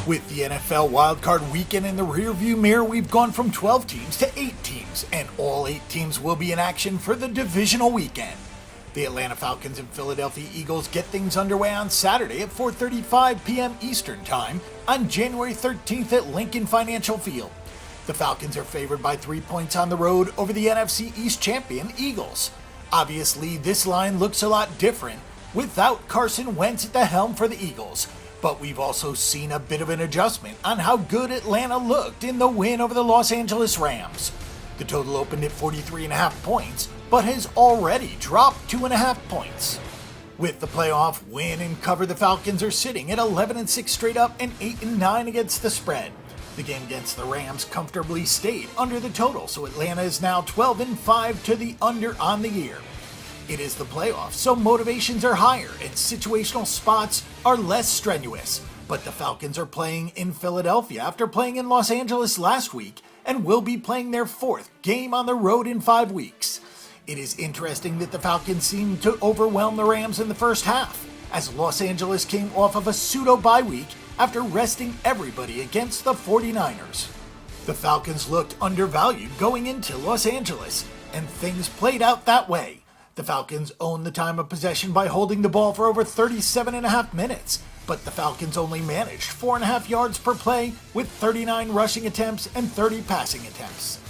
With the NFL wildcard weekend in the rearview mirror, we've gone from 12 teams to 8 teams, and all 8 teams will be in action for the Divisional Weekend. The Atlanta Falcons and Philadelphia Eagles get things underway on Saturday at 4:35 p.m. Eastern Time on January 13th at Lincoln Financial Field. The Falcons are favored by 3 points on the road over the NFC East champion Eagles. Obviously, this line looks a lot different without Carson Wentz at the helm for the Eagles. But we've also seen a bit of an adjustment on how good Atlanta looked in the win over the Los Angeles Rams. The total opened at 43.5 points, but has already dropped 2.5 points. With the playoff win and cover, the Falcons are sitting at 11-6 straight up and 8-9 against the spread. The game against the Rams comfortably stayed under the total, so Atlanta is now 12-5 to the under on the year. It is the playoffs, so motivations are higher and situational spots are less strenuous. But the Falcons are playing in Philadelphia after playing in Los Angeles last week and will be playing their 4th game on the road in 5 weeks. It is interesting that the Falcons seemed to overwhelm the Rams in the first half, as Los Angeles came off of a pseudo-bye week after resting everybody against the 49ers. The Falcons looked undervalued going into Los Angeles, and things played out that way. The Falcons owned the time of possession by holding the ball for over 37.5 minutes, but the Falcons only managed 4.5 yards per play with 39 rushing attempts and 30 passing attempts.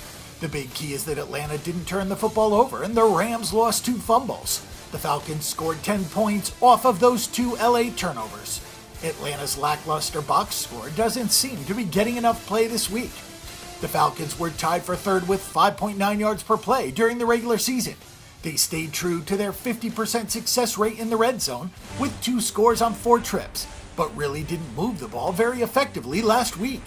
The big key is that Atlanta didn't turn the football over and the Rams lost 2 fumbles. The Falcons scored 10 points off of those 2 LA turnovers. Atlanta's lackluster box score doesn't seem to be getting enough play this week. The Falcons were tied for 3rd with 5.9 yards per play during the regular season. They stayed true to their 50% success rate in the red zone with 2 scores on 4 trips, but really didn't move the ball very effectively last week.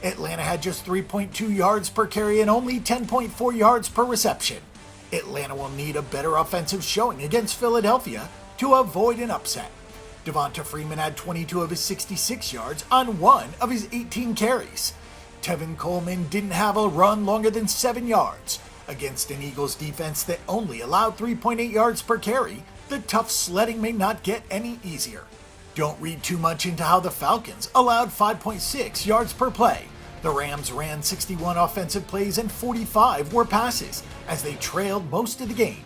Atlanta had just 3.2 yards per carry and only 10.4 yards per reception. Atlanta will need a better offensive showing against Philadelphia to avoid an upset. Devonta Freeman had 22 of his 66 yards on 1 of his 18 carries. Tevin Coleman didn't have a run longer than 7 yards. Against an Eagles defense that only allowed 3.8 yards per carry, the tough sledding may not get any easier. Don't read too much into how the Falcons allowed 5.6 yards per play. The Rams ran 61 offensive plays and 45 were passes, as they trailed most of the game.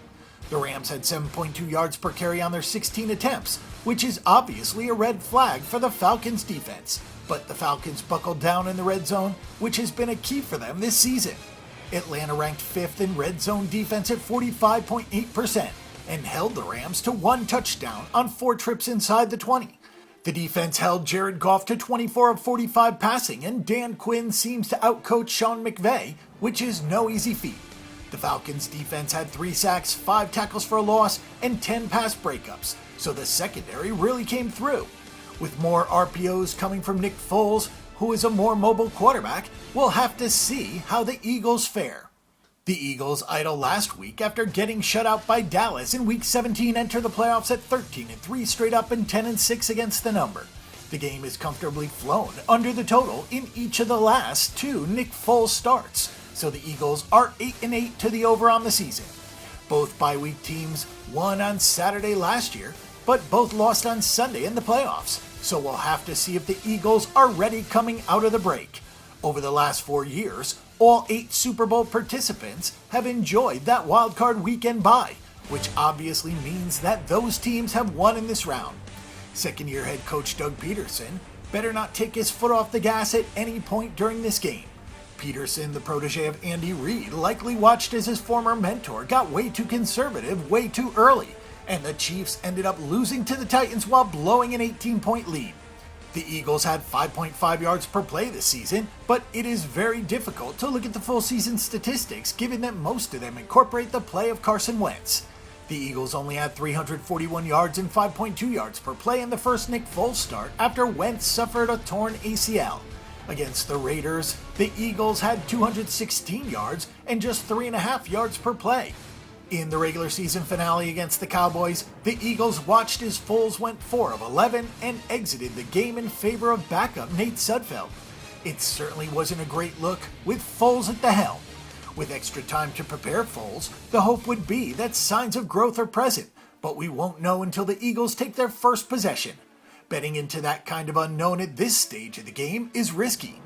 The Rams had 7.2 yards per carry on their 16 attempts, which is obviously a red flag for the Falcons defense. But the Falcons buckled down in the red zone, which has been a key for them this season. Atlanta ranked 5th in red zone defense at 45.8% and held the Rams to 1 touchdown on 4 trips inside the 20. The defense held Jared Goff to 24 of 45 passing, and Dan Quinn seems to outcoach Sean McVay, which is no easy feat. The Falcons defense had 3 sacks, 5 tackles for a loss, and 10 pass breakups, so the secondary really came through. With more RPOs coming from Nick Foles, who is a more mobile quarterback, we'll have to see how the Eagles fare. The Eagles idle last week after getting shut out by Dallas in Week 17 enter the playoffs at 13-3 straight up and 10-6 against the number. The game is comfortably flown under the total in each of the last 2 Nick Foles starts, so the Eagles are 8-8 to the over on the season. Both bye-week teams won on Saturday last year, but both lost on Sunday in the playoffs. So we'll have to see if the Eagles are ready coming out of the break. Over the last 4 years, all 8 Super Bowl participants have enjoyed that wildcard weekend bye, which obviously means that those teams have won in this round. Second-year head coach Doug Peterson better not take his foot off the gas at any point during this game. Peterson, the protege of Andy Reid, likely watched as his former mentor got way too conservative way too early, and the Chiefs ended up losing to the Titans while blowing an 18-point lead. The Eagles had 5.5 yards per play this season, but it is very difficult to look at the full season statistics given that most of them incorporate the play of Carson Wentz. The Eagles only had 341 yards and 5.2 yards per play in the first Nick Foles start after Wentz suffered a torn ACL. Against the Raiders, the Eagles had 216 yards and just 3.5 yards per play. In the regular season finale against the Cowboys, the Eagles watched as Foles went 4 of 11 and exited the game in favor of backup Nate Sudfeld. It certainly wasn't a great look with Foles at the helm. With extra time to prepare Foles, the hope would be that signs of growth are present, but we won't know until the Eagles take their first possession. Betting into that kind of unknown at this stage of the game is risky.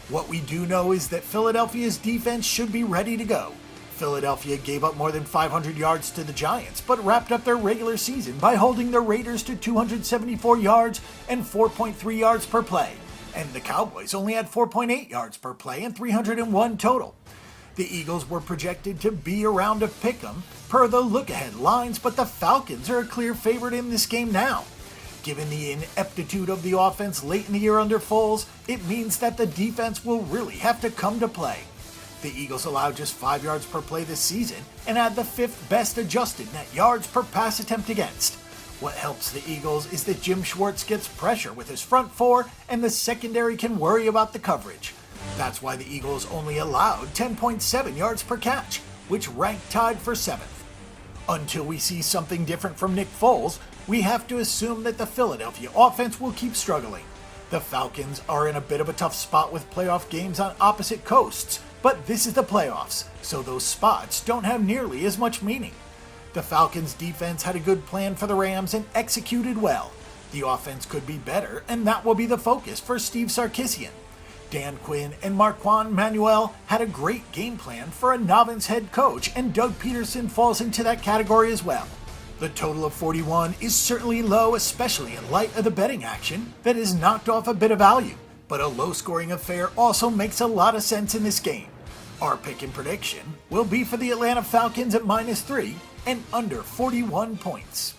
What we do know is that Philadelphia's defense should be ready to go. Philadelphia gave up more than 500 yards to the Giants, but wrapped up their regular season by holding the Raiders to 274 yards and 4.3 yards per play. And the Cowboys only had 4.8 yards per play and 301 total. The Eagles were projected to be around a pick'em per the look-ahead lines, but the Falcons are a clear favorite in this game now. Given the ineptitude of the offense late in the year under Foles, it means that the defense will really have to come to play. The Eagles allowed just 5 yards per play this season and had the 5th best adjusted net yards per pass attempt against. What helps the Eagles is that Jim Schwartz gets pressure with his front four and the secondary can worry about the coverage. That's why the Eagles only allowed 10.7 yards per catch, which ranked tied for 7th. Until we see something different from Nick Foles, we have to assume that the Philadelphia offense will keep struggling. The Falcons are in a bit of a tough spot with playoff games on opposite coasts, but this is the playoffs, so those spots don't have nearly as much meaning. The Falcons' defense had a good plan for the Rams and executed well. The offense could be better, and that will be the focus for Steve Sarkisian. Dan Quinn and Marquand Manuel had a great game plan for a novice head coach, and Doug Peterson falls into that category as well. The total of 41 is certainly low, especially in light of the betting action that has knocked off a bit of value, but a low-scoring affair also makes a lot of sense in this game. Our pick and prediction will be for the Atlanta Falcons at -3 and under 41 points.